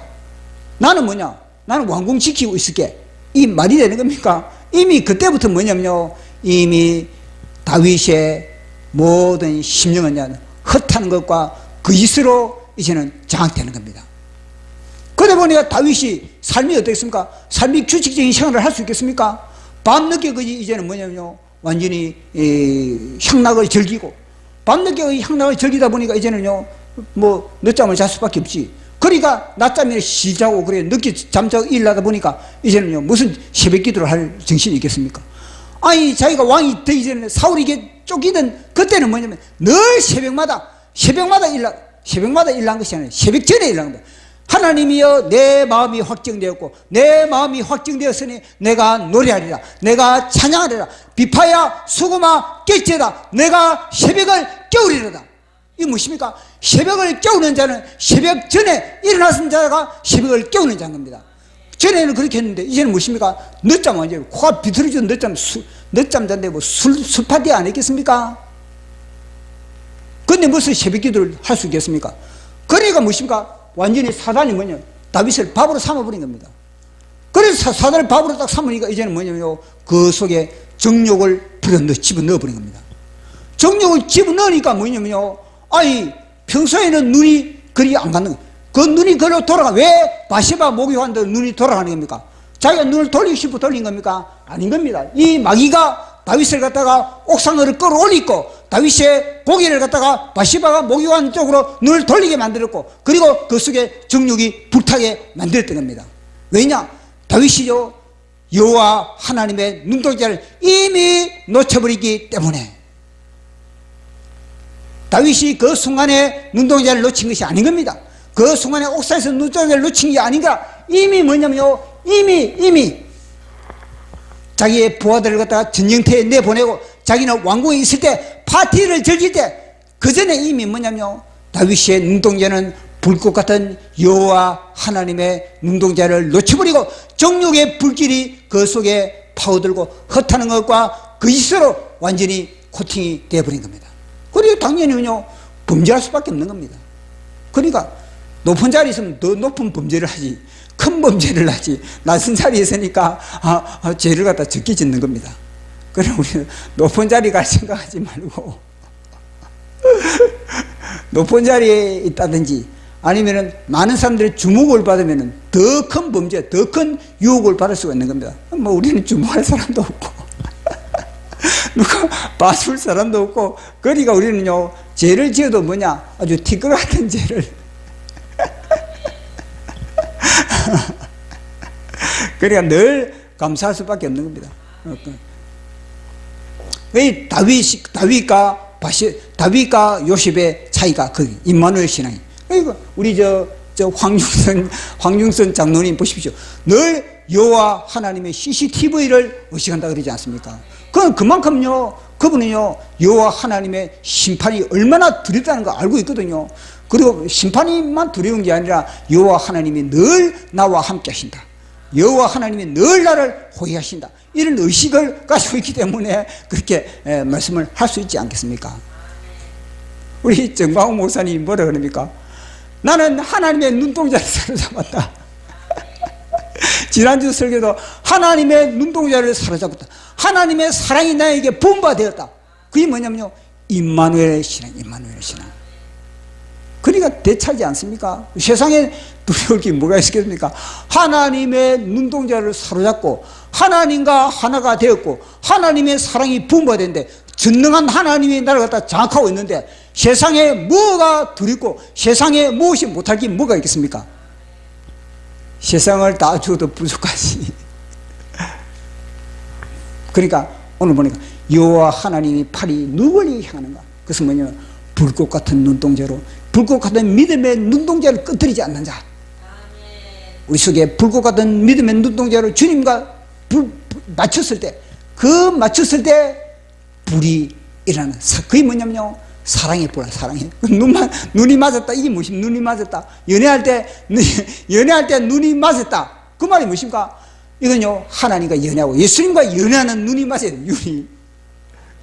나는 뭐냐? 나는 왕궁 지키고 있을게. 이 말이 되는 겁니까? 이미 그때부터 뭐냐면요, 이미 다윗의 모든 심령은 헛하는 것과 거짓으로 이제는 장악되는 겁니다. 그러다 보니까 다윗이 삶이 어떻습니까? 삶이 규칙적인 생활을 할 수 있겠습니까? 밤늦게 이제는 뭐냐면요, 완전히 향락을 즐기고, 밤늦게 향락을 즐기다 보니까 이제는요, 뭐 늦잠을 잘 수밖에 없지. 그러니까 낮잠에 쉬자고 그래 늦게 잠자고 일하다 보니까 이제는요, 무슨 새벽 기도를 할 정신이 있겠습니까? 아니, 자기가 왕이 되기 전에 사울에게 쫓기던 그때는 뭐냐면 늘 새벽마다 일한 것이 아니라 새벽 전에 일한 거예요. 하나님이여, 내 마음이 확정되었고 내 마음이 확정되었으니 내가 노래하리라, 내가 찬양하리라. 비파야 수고마 깨치다, 내가 새벽을 깨우리로다. 이게 무엇입니까? 새벽을 깨우는 자는 새벽 전에 일어나선 자가 새벽을 깨우는 자인 겁니다. 전에는 그렇게 했는데 이제는 무엇입니까? 늦잠, 완전히 코가 비틀어지는 늦잠 잔데 뭐 술 파티 안 했겠습니까? 근데 무슨 새벽 기도를 할 수 있겠습니까? 그러니까 무엇입니까? 완전히 사단이 뭐냐, 다윗을 밥으로 삼아버린 겁니다. 그래서 사단을 밥으로 딱 삼으니까 이제는 뭐냐면요, 그 속에 정욕을 집어넣어버린 겁니다. 정욕을 집어넣으니까 뭐냐면요, 아니, 평소에는 눈이 그리 안 가는 거예요. 그 눈이 그로 돌아가. 왜 바세바 목욕한다고 눈이 돌아가는 겁니까? 자기가 눈을 돌리고 싶어 돌린 겁니까? 아닌 겁니다. 이 마귀가 다윗을 갖다가 옥상으로 끌어올리고 다윗의 고개를 갖다가 바세바가 목욕하는 쪽으로 눈을 돌리게 만들었고, 그리고 그 속에 정욕이 불타게 만들었던 겁니다. 왜냐? 다윗이요, 여호와 하나님의 눈동자를 이미 놓쳐버리기 때문에. 다윗이 그 순간에 눈동자를 놓친 것이 아닌 겁니다. 그 순간에 옥상에서 눈동자를 놓친 게 아닌가. 이미 뭐냐면요, 이미 자기의 부하들을 갖다가 전쟁터에 내보내고 자기는 왕궁에 있을 때 파티를 즐길 때 그 전에 이미 뭐냐면요, 다윗의 눈동자는 불꽃 같은 여호와 하나님의 눈동자를 놓쳐버리고 정욕의 불길이 그 속에 파고들고 헛하는 것과 거짓으로 완전히 코팅이 되어버린 겁니다. 그리고 당연히요, 범죄할 수밖에 없는 겁니다. 그러니까 높은 자리에 있으면 더 높은 범죄를 하지, 큰 범죄를 하지, 낮은 자리에 있으니까 죄를 갖다 적게 짓는 겁니다. 그럼 우리는 높은 자리 갈 생각하지 말고 높은 자리에 있다든지 아니면은 많은 사람들의 주목을 받으면은 더 큰 범죄, 더 큰 유혹을 받을 수가 있는 겁니다. 뭐 우리는 주목할 사람도 없고 누가 봐줄 사람도 없고, 그러니까 우리는요, 죄를 지어도 뭐냐, 아주 티끌 같은 죄를 그러니까 늘 감사할 수밖에 없는 겁니다. 왜 다윗과 요셉의 차이가 그 임마누엘 신앙이. 그러니까 우리 황중선 장로님 보십시오. 늘 여호와 하나님의 CCTV를 의식한다 그러지 않습니까? 그만큼요, 그분은요, 여호와 하나님의 심판이 얼마나 두렵다는 걸 알고 있거든요. 그리고 심판이만 두려운 게 아니라 여호와 하나님이 늘 나와 함께 하신다, 여호와 하나님이 늘 나를 호위하신다, 이런 의식을 가지고 있기 때문에 그렇게 말씀을 할 수 있지 않겠습니까? 우리 정광훈 목사님이 뭐라 그럽니까? 나는 하나님의 눈동자를 사로잡았다. 지난주 설교도 하나님의 눈동자를 사로잡았다. 하나님의 사랑이 나에게 부음받았다. 그게 뭐냐면요, 임마누엘 신앙. 그러니까 대차지 않습니까? 세상에 두려울 게 뭐가 있겠습니까? 하나님의 눈동자를 사로잡고 하나님과 하나가 되었고 하나님의 사랑이 부음받았는데, 전능한 하나님이 나를 갖다 장악하고 있는데 세상에 뭐가 두렵고 세상에 무엇이 못할 게 뭐가 있겠습니까? 세상을 다 주어도 부족하지. 그러니까 오늘 보니까 여호와 하나님이 팔이 누구를 향하는가? 그것은 뭐냐면 불꽃 같은 눈동자로, 불꽃 같은 믿음의 눈동자를 끄트리지 않는 자. 우리 속에 불꽃 같은 믿음의 눈동자로 주님과 맞췄을 때, 불이 일어나는, 그게 뭐냐면요, 사랑의 불, 사랑의. 눈이 맞았다. 이게 무엇입니까? 눈이 맞았다. 연애할 때 눈이 맞았다. 그 말이 무엇입니까? 이건요, 하나님과 연애하고 예수님과 연애하는 눈이 맞아야 돼요, 눈이.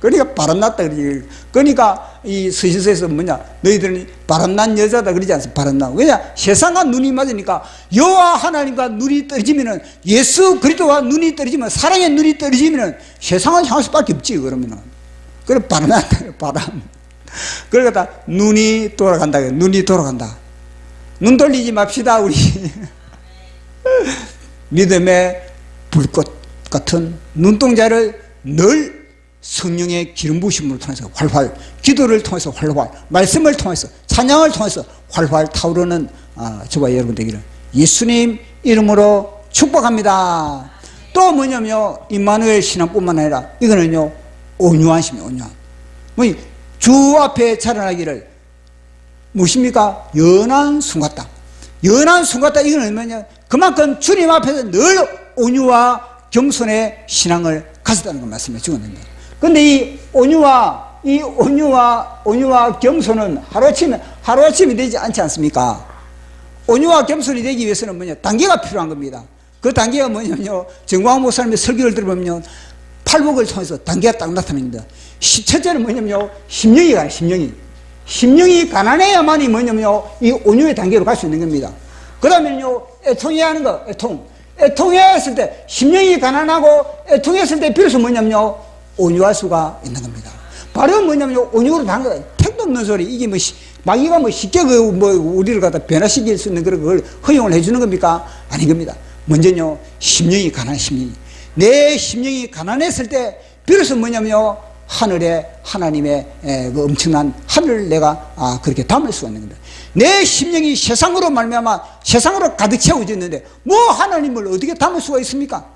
그러니까 바람났다 그러지. 그러니까 이 서신서에서 뭐냐, 너희들은 바람난 여자다 그러지 않습니까? 바람난. 왜냐? 세상과 눈이 맞으니까. 여호와 하나님과 눈이 떨어지면은, 예수 그리스도와 눈이 떨어지면, 사랑의 눈이 떨어지면은 세상을 향할 수밖에 없지. 그러면은 그래, 바람이 안 타요, 바람. 그러다 눈이 돌아간다. 눈이 돌아간다. 눈 돌리지 맙시다, 우리. 믿음의 불꽃 같은 눈동자를 늘 성령의 기름 부으심을 통해서 활활, 기도를 통해서 활활, 말씀을 통해서, 찬양을 통해서 활활 타오르는 저와 여러분 되기를 예수님 이름으로 축복합니다. 또 뭐냐면요, 임마누엘 신앙뿐만 아니라 이거는요, 온유한 심이에요. 온유한. 뭐 주 앞에 자라나기를 무엇입니까? 연한 순 같다. 연한 순 같다. 이거는 뭐냐? 그만큼 주님 앞에서 늘 온유와 겸손의 신앙을 가졌다는 걸 말씀해 주거든요. 근데 이 온유와 겸손은 하루아침에 되지 않지 않습니까? 온유와 겸손이 되기 위해서는 뭐냐? 단계가 필요한 겁니다. 그 단계가 뭐냐면요, 정광훈 목사님의 설교를 들어보면 팔복을 통해서 단계가 딱 나타납니다. 첫째는 뭐냐면요, 심령이 가요, 심령이. 심령이 가난해야만이 뭐냐면요, 이 온유의 단계로 갈 수 있는 겁니다. 그 다음에는요, 애통해야 하는 거, 애통해야 했을 때, 심령이 가난하고 애통했을 때 비로소 뭐냐면요, 온유할 수가 있는 겁니다. 바로 뭐냐면요, 온유로 단 거예요. 택도 없는 소리. 이게 뭐, 마귀가 뭐 쉽게 우리를 갖다 변화시킬 수 있는 그런 걸 허용을 해주는 겁니까? 아닌 겁니다. 먼저는요, 심령이 가난한 심령이. 내 심령이 가난했을 때, 비로소 뭐냐면요, 하늘에 하나님의 그 엄청난 하늘을 내가 그렇게 담을 수가 있는 겁니다. 내 심령이 세상으로 말미암아 세상으로 가득 채워져 있는데 뭐 하나님을 어떻게 담을 수가 있습니까?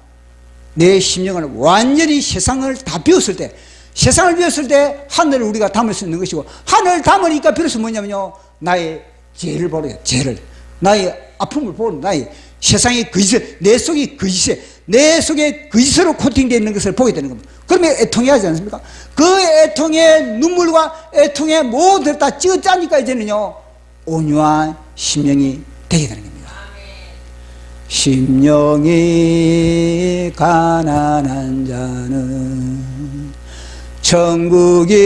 내 심령을 완전히 세상을 다 비웠을 때, 세상을 비웠을 때 하늘을 우리가 담을 수 있는 것이고, 하늘을 담으니까 비로소 뭐냐면요, 나의 죄를 보래요. 죄를, 나의 아픔을 보는, 나의 세상의 거짓을, 내 속에 거짓에, 내 속에 거짓으로 코팅되어 있는 것을 보게 되는 겁니다. 그러면 애통해야 하지 않습니까? 그 애통의 눈물과 애통의 모든 다 찌어짜니까 이제는요, 온유한 심령이 되게 되는 겁니다. 심령이 가난한 자는 천국이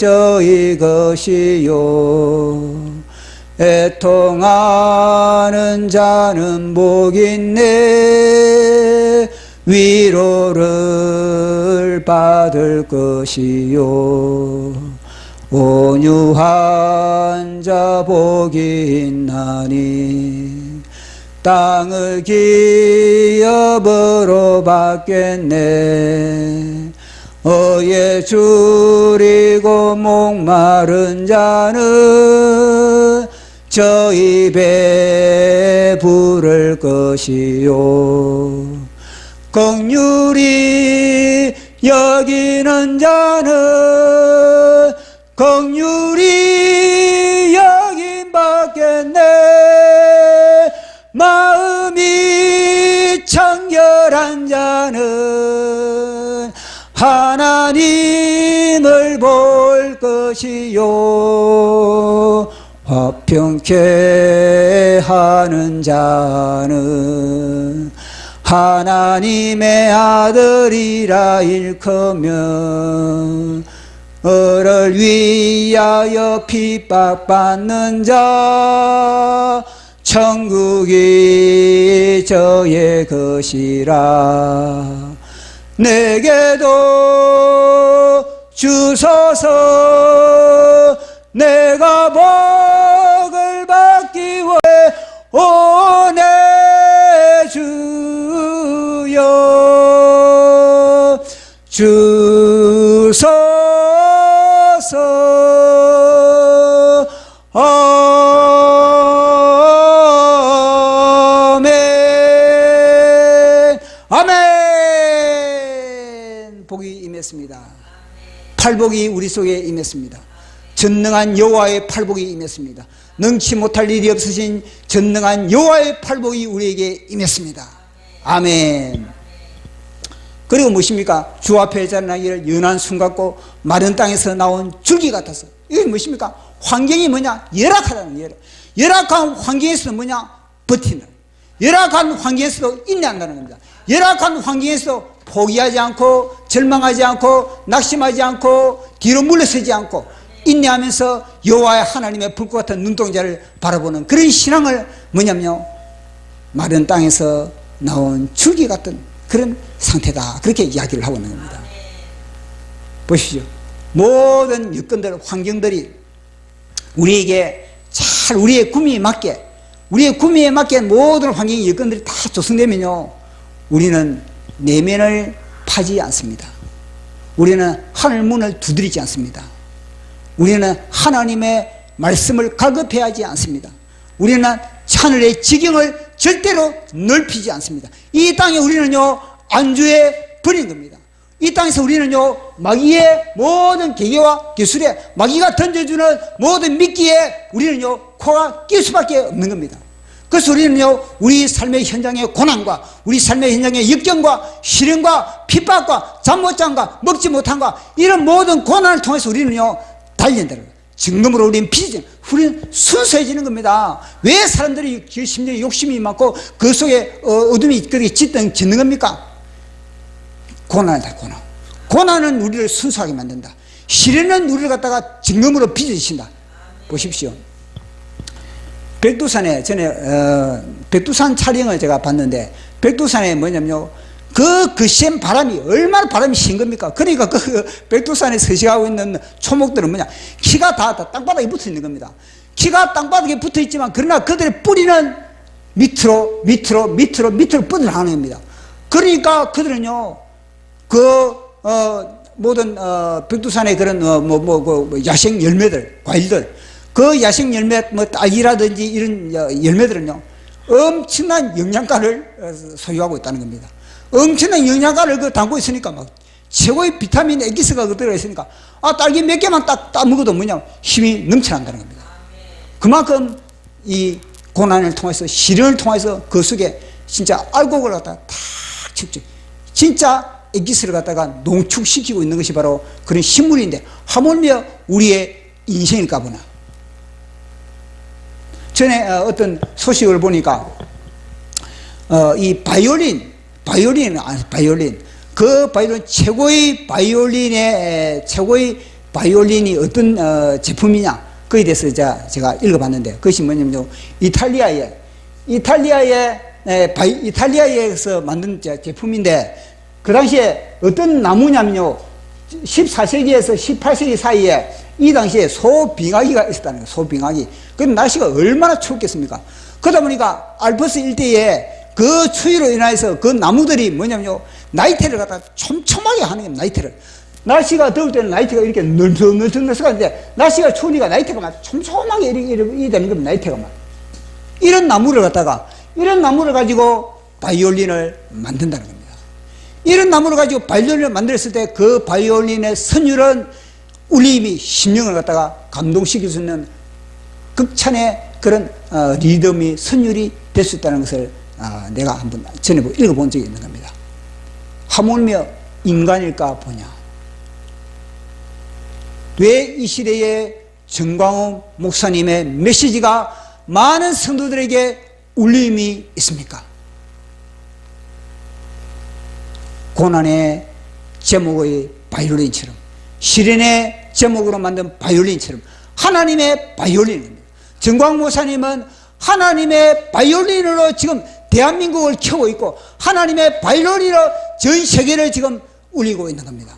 저희 것이요, 애통하는 자는 복있네, 위로를 받을 것이요, 온유한 자 복이 있나니 땅을 기업으로 받겠네, 어에 줄이고 목마른 자는 저 입에 부를 것이요, 긍휼히 여기는 자는 긍휼히 여김 받겠네, 마음이 청결한 자는 하나님을 볼 것이요, 화평케 하는 자는 하나님의 아들이라 일컫면, 어를 위하여 핍박받는 자 천국이 저의 것이라, 내게도 주소서, 내가 복을 받기 위해 오네 주여, 주소서. 아멘. 아멘. 복이 임했습니다. 팔복이 우리 속에 임했습니다. 전능한 여호와의 팔복이 임했습니다. 능치 못할 일이 없으신 전능한 여호와의 팔복이 우리에게 임했습니다. 아멘. 그리고 무엇입니까? 주 앞에 자라나기를 연한 순 같고 마른 땅에서 나온 줄기 같아서. 이건 무엇입니까? 환경이 뭐냐? 열악하다는 거예요. 열악한 환경에서 뭐냐? 버티는. 열악한 환경에서도 인내한다는 겁니다. 열악한 환경에서 포기하지 않고 절망하지 않고 낙심하지 않고 뒤로 물러서지 않고 인내하면서 여호와의 하나님의 불꽃 같은 눈동자를 바라보는 그런 신앙을 뭐냐면요, 마른 땅에서 나온 줄기 같은 그런 상태다, 그렇게 이야기를 하고 있는 겁니다. 보십시오. 모든 여건들, 환경들이 우리에게 잘 우리의 구미에 맞게 모든 환경의 여건들이 다 조성되면요, 우리는 내면을 파지 않습니다. 우리는 하늘 문을 두드리지 않습니다. 우리는 하나님의 말씀을 갈급해하지 않습니다. 우리는 하늘의 지경을 절대로 넓히지 않습니다. 이 땅에 우리는요, 안주해 버린 겁니다. 이 땅에서 우리는요, 마귀의 모든 계계와 기술에, 마귀가 던져주는 모든 미끼에 우리는요, 코가 낄 수밖에 없는 겁니다. 그래서 우리는요, 우리 삶의 현장의 고난과 우리 삶의 현장의 역경과 시련과 핍박과 잠 못 잔과 먹지 못한과 이런 모든 고난을 통해서 우리는요, 단련되는 거예요. 증거으로 우리는 우리는 순수해지는 겁니다. 왜 사람들이 심령에 욕심이 많고 그 속에 어둠이 그렇게 짙는 겁니까? 고난이다, 고난. 고난은 우리를 순수하게 만든다. 시련은 우리를 갖다가 증거으로 빚어주신다. 보십시오. 백두산에 전에 백두산 촬영을 제가 봤는데, 백두산에 뭐냐면요, 그 센 바람이 얼마나 바람이 신 겁니까? 그러니까 그 백두산에 서식하고 있는 초목들은 뭐냐, 키가 다 땅바닥에 붙어 있는 겁니다. 키가 땅바닥에 붙어 있지만 그러나 그들의 뿌리는 밑으로 뻗어나가는 겁니다. 그러니까 그들은요, 모든 백두산의 그런 야생 열매들, 과일들, 그 야생 열매, 딸기라든지 이런 열매들은요, 엄청난 영양가를 소유하고 있다는 겁니다. 엄청난 영양가를 담고 있으니까 막 최고의 비타민 액기스가 들어가 있으니까 딸기 몇 개만 딱 따먹어도 뭐냐, 힘이 넘쳐난다는 겁니다. 그만큼 이 고난을 통해서, 시련을 통해서 그 속에 진짜 알곡을 갖다가 탁 칩죠. 진짜 액기스를 갖다가 농축시키고 있는 것이 바로 그런 식물인데, 하물며 우리의 인생일까 보나. 전에 어떤 소식을 보니까 이 바이올린 최고의 바이올린이 어떤 제품이냐, 그에 대해서 제가 읽어봤는데, 그것이 뭐냐면요, 이탈리아에서 만든 제품인데, 그 당시에 어떤 나무냐면요, 14세기에서 18세기 사이에 이 당시에 소빙하기가 있었다는 거예요. 소빙하기. 그럼 날씨가 얼마나 추웠겠습니까? 그러다 보니까 알프스 일대에 그 추위로 인해서 그 나무들이 뭐냐면요, 나이테를 갖다가 촘촘하게 하는 겁니다. 나이테를. 날씨가 더울 때는 나이테가 이렇게 널널널널하는데, 날씨가 추우니까 나이테가 막 촘촘하게 이렇게 되는 겁니다. 나이테가 막. 이런 나무를 가지고 바이올린을 만든다는 겁니다. 이런 나무를 가지고 바이올린을 만들었을 때 그 바이올린의 선율은 울림이 심령을 갖다가 감동시킬 수 있는 극찬의 그런 리듬이, 선율이 될 수 있다는 것을 내가 한번 전에 읽어본 적이 있는 겁니다. 하물며 인간일까 보냐. 왜 이 시대에 정광훈 목사님의 메시지가 많은 성도들에게 울림이 있습니까? 고난의 제목의 바이올린처럼, 시련의 제목으로 만든 바이올린처럼 하나님의 바이올린입니다. 정광훈 목사님은 하나님의 바이올린으로 지금 대한민국을 켜고 있고, 하나님의 바이올린으로 전 세계를 지금 울리고 있는 겁니다.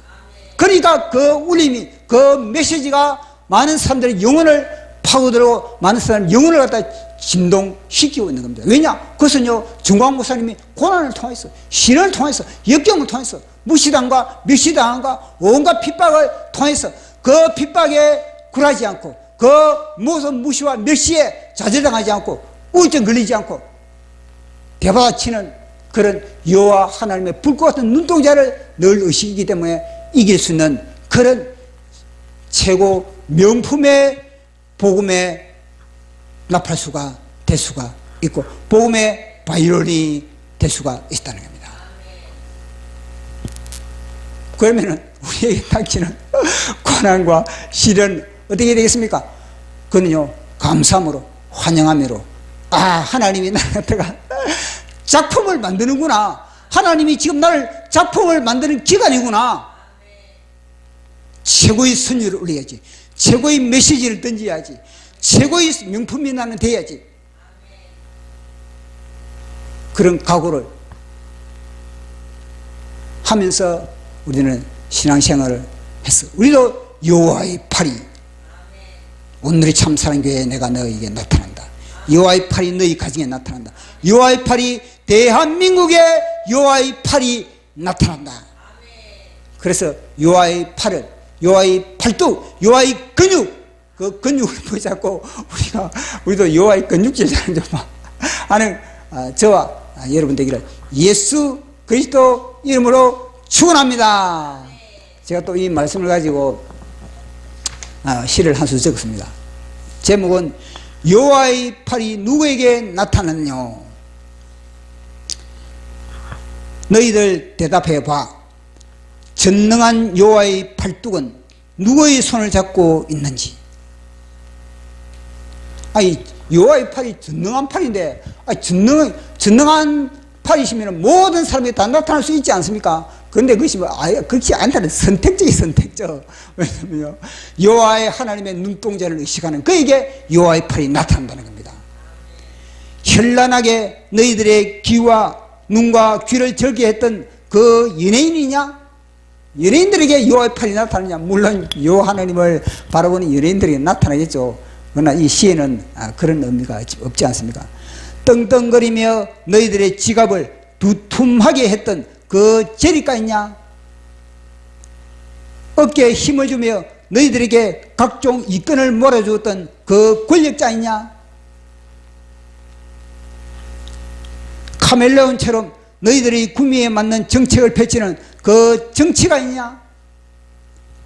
그러니까 그 울림이, 그 메시지가 많은 사람들의 영혼을 파고들고 많은 사람의 영혼을 갖다 진동시키고 있는 겁니다. 왜냐? 그것은요, 정광훈 목사님이 고난을 통해서, 시련을 통해서, 역경을 통해서, 무시당과 멸시당함과 온갖 핍박을 통해서 그 핍박에 굴하지 않고, 그 무슨 무시와 멸시에 좌절당하지 않고, 우울증 걸리지 않고 대받아치는 그런 여호와 하나님의 불꽃 같은 눈동자를 늘 의식이기 때문에 이길 수 있는 그런 최고 명품의 복음의 나팔수가 될 수가 있고, 복음의 바이올린이 될 수가 있다는 겁니다. 그러면은 우리에게 닥치는 고난과 시련 어떻게 되겠습니까? 그는요, 감사함으로, 환영함으로, 하나님이 나한테가 작품을 만드는구나. 하나님이 지금 나를 작품을 만드는 기간이구나. 최고의 선율을 올려야지. 최고의 메시지를 던져야지. 최고의 명품이 나는 돼야지. 그런 각오를 하면서 우리는 신앙생활을 했어. 우리도 여호와의 팔이, 오늘의 참사랑교회에 내가 너에게 나타난다. 여호와의 팔이 너희 가정에 나타난다. 여호와의 팔이 대한민국에 여호와의 팔이 나타난다. 그래서 여호와의 팔을, 여호와의 팔뚝, 여호와의 근육, 그 근육을 붙잡고 우리도 여호와의 근육질 좀 하는 저와 여러분 되기를 예수 그리스도 이름으로 축원합니다. 제가 또 이 말씀을 가지고 시를 한 수 적었습니다. 제목은 여호와의 팔이 누구에게 나타났뇨? 너희들 대답해 봐. 전능한 여호와의 팔뚝은 누구의 손을 잡고 있는지. 아니, 여호와의 팔이 전능한 팔인데, 전능한 팔이시면 모든 사람이 다 나타날 수 있지 않습니까? 그런데 그것이 그렇지 않다는 선택적. 왜냐면요, 여호와의 하나님의 눈동자를 의식하는 그에게 여호와의 팔이 나타난다는 겁니다. 현란하게 너희들의 귀와 눈과 귀를 절게 했던 그 연예인이냐? 연예인들에게 여호와의 팔이 나타나느냐? 물론 여호와 하나님을 바라보는 연예인들에게 나타나겠죠. 그러나 이 시에는 그런 의미가 없지 않습니까? 떵떵거리며 너희들의 지갑을 두툼하게 했던 그 재리가 있냐? 어깨에 힘을 주며 너희들에게 각종 이권을 몰아주었던 그 권력자 있냐? 카멜레온처럼 너희들의 구미에 맞는 정책을 펼치는 그 정치가 있냐?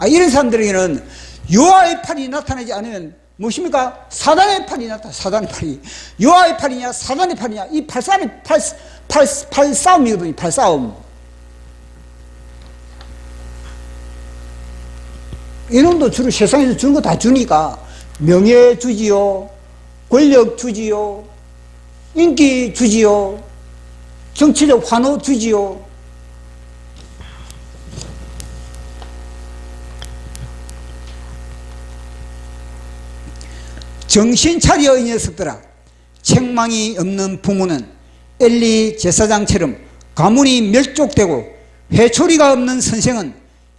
이런 사람들에게는 여호와의 팔이 나타나지 않으면 무엇입니까? 사단의 팔이 나타나. 사단의 팔이 여호와의 팔이냐 사단의 팔이냐, 이 팔싸움이거든요. 팔싸움. 이놈도 주로 세상에서 주는 거 다 주니까 명예 주지요, 권력 주지요, 인기 주지요, 정치적 환호 주지요. 정신 차려 이 녀석들아. 책망이 없는 부모는 엘리 제사장처럼 가문이 멸족되고 회초리가 없는 선생은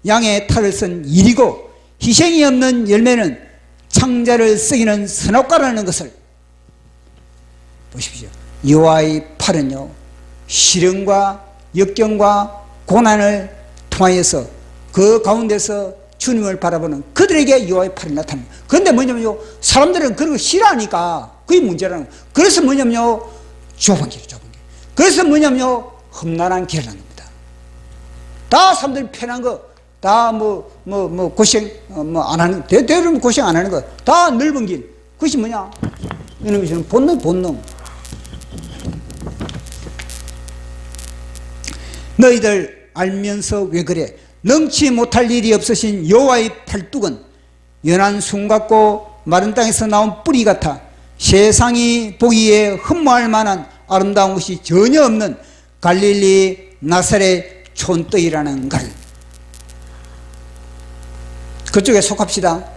양의 탈을 쓴 일이고 희생이 없는 열매는 창자를 썩이는 선악과라는 것을 보십시오. 여호와의 팔은요, 시련과 역경과 고난을 통하여서 그 가운데서 주님을 바라보는 그들에게 여호와의 팔이 나타납니다. 그런데 뭐냐면요, 사람들은 그런 거 싫어하니까 그게 문제라는 거예요. 그래서 뭐냐면요, 좁은 길. 그래서 뭐냐면요, 험난한 길을 하는 겁니다. 다 사람들이 편한 거, 다 고생 안 하는, 대부분 고생 안 하는 거, 다 넓은 길. 그것이 뭐냐? 이놈이 저는 본능. 너희들 알면서 왜 그래? 능치 못할 일이 없으신 여호와의 팔뚝은 연한 숨 같고 마른 땅에서 나온 뿌리 같아 세상이 보기에 흠모할 만한 아름다운 것이 전혀 없는 갈릴리 나사렛 촌떡이라는 걸. 그쪽에 속합시다.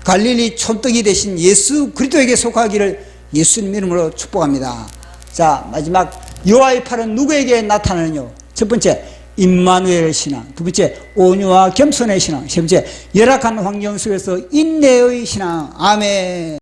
갈릴리 촌떡이 되신 예수 그리스도에게 속하기를 예수님 이름으로 축복합니다. 자, 마지막 여호와의 팔은 누구에게 나타나느냐? 첫 번째, 임마누엘 신앙. 두 번째, 온유와 겸손의 신앙. 세 번째, 열악한 환경 속에서 인내의 신앙. 아멘.